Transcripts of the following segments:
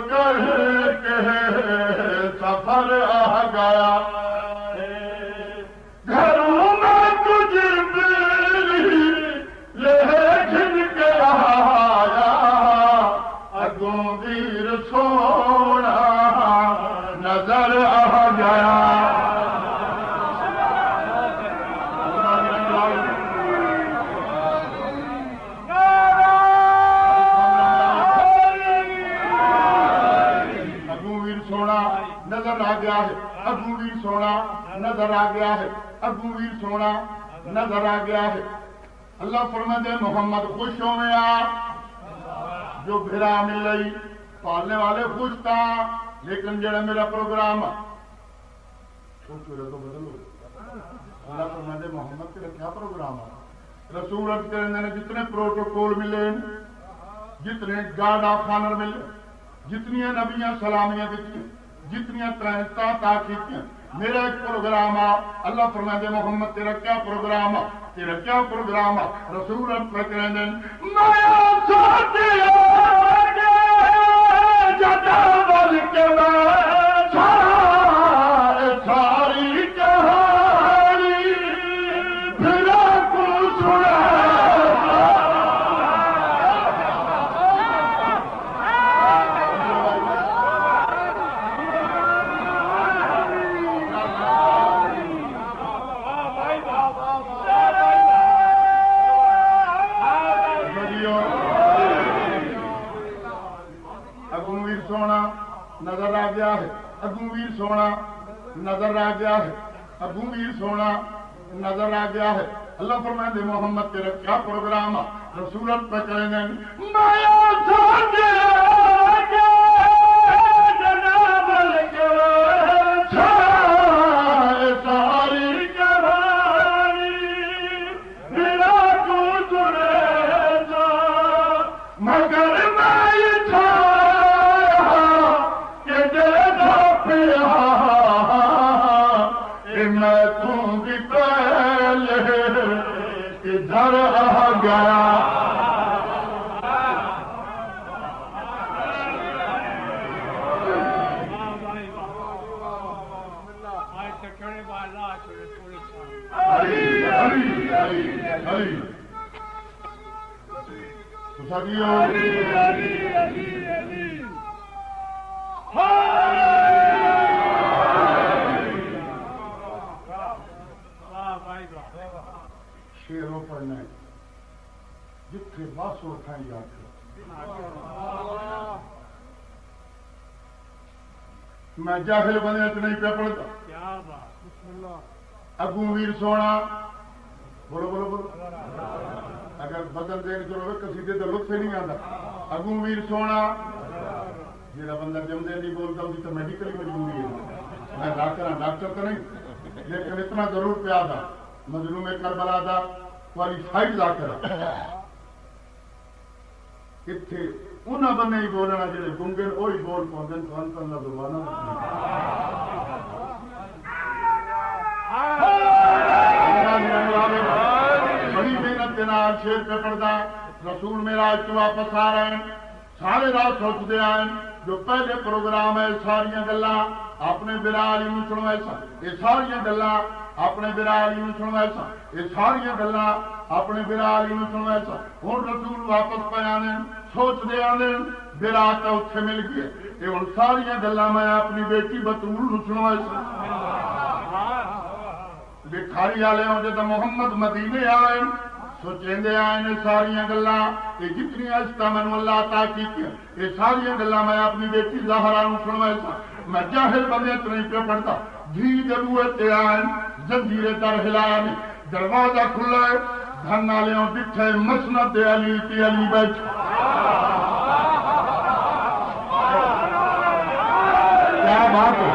کر کے سفر آ گیا گھروں میں تجھ لیکن کے آیا اگوں ویر سونا نظر آ گیا نظر آ گیا ہے اگوں ویر سونا نظر آ گیا ہے اگوں ویر سونا نظر آ گیا ہے اللہ فرماتے ہیں محمد خوش ہو گیا جو بھرا مل رہی پالنے والے خوش تھا لیکن جڑا میرا پروگرام تو بدلو اللہ فرماتے ہیں محمد تیرا کیا پروگرام ہے رسول عرض کرنے نے جتنے پروٹوکول ملے جتنے گارڈ آف آنر ملے جتنی نبیاں سلامیاں دیتی جتنی طاقتیں کی میرا ایک پروگرام ہے اللہ فرماتے ہیں محمد تیرا کیا پروگرام ہے تیرا کیا پروگرام ہے رسول اللہ کہنے ساری کہانی بھرا کو سنا نظر آ گیا ہے اگوں ویر سونا نظر آ گیا ہے اگوں ویر سونا نظر آ گیا ہے اللہ فرماتے ہیں محمد تیرا کیا پروگرام ہے رسول پہ کریں ساری کہانی بھرا کو سنے مگر میں تم بھی پہلے ادھر آ گیا شیروں پڑھنا ہے جتنے بس اٹھائیں جاتے میں جاہل بنے تو نہیں پہ پڑھتا اگوں ویر سونا بولو بولو بولو اگر بدل دین کرو قصیدے تو لطف نہیں آتا اگوں ویر سونا جہاں بندہ جمدے نہیں بولتا اس کی تو میڈیکل مجبوری ہے میں ڈاکٹر تو نہیں لیکن اتنا ضرور پیا تھا مظلوم کربلا تھا کوالیفائڈ ڈاکٹر اتنے انہاں بندے ہی بولنا جڑے گنگن وہی بول پاؤں کون کون زبان بڑی محنت کے نال شیر پہ پڑھتا رسول میراج تو واپس آ رہے ہیں سارے رات سوچتے آئے جو پہلے پروگرام ہے ساریا گلا اپنے بلال ہی سنوائے سن یہ ساریا گلا اپنے بلال ہی سنوائے سن یہ ساریا گلا اپنے بلال ہی سنوائے سن ہوں رسول واپس پہ آنے سوچتے آنے بلال تو اتنے مل گئے یہ ہوں ساریا گلا میں اپنی بیٹی بتول سنوائے سن بکھاری والے ہوں جب محمد مدینے آئے سوچیں آئے نے ساریا گلا یہ جتنی عزتیں میں اللہ عطا کی یہ ساریا گلا میں اپنی بیٹی زہرا سنوائے سا میں جاہل بندے تو نہیں پہ پڑھتا دھی دبوے آئے زنجیرے در ہلایا نے دروازہ کھلا ہے دھن والے بٹھے مسند علی تی علی بیٹھ کیا بات ہے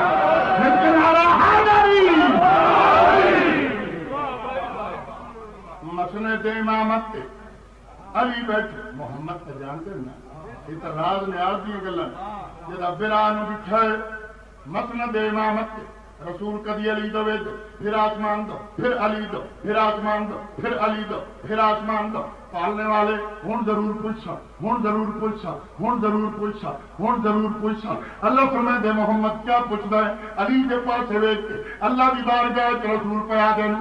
مسند امامت علی بیٹھے محمد کا جانتے نا یہ تو راز نیاز دیا گلا جب بران بٹھے مسند امامت رسول کدی علی دو پھر آسمان دو پھر علی دو پھر آسمان دو پھر علی دو پھر آسمان دو پالنے والے ہوں ضرور پوچھا ہوں ضرور پوچھا ہوں ضرور پوچھا ہوں ضرور پوچھا اللہ فرمائے دے محمد کیا پوچھتا ہے علی کے پاس ویک کے اللہ کی بارگاہ وچ رسول پیا دین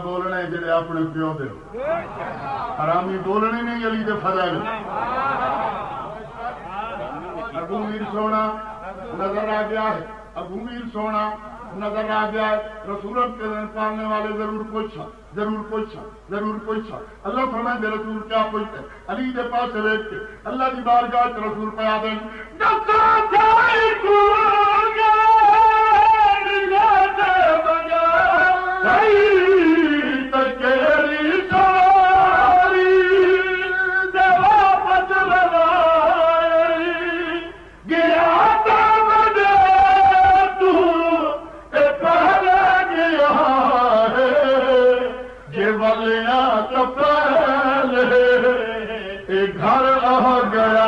بولنا ہے جڑے اپنے پیو دے حرامی بولنے نہیں علی دے فضل ابو میر سونا نظر آ گیا ہے ابو میر سونا نظر آ گیا ہے رسولت کے دن پالنے والے ضرور پوچھا ضرور پوچھا ضرور پوچھا اللہ فرمائے دے رسول کیا پوچھتے علی دے پاس بیٹھ کے اللہ کی بارگاہ وچ رسول پیا دیں گھر آ گیا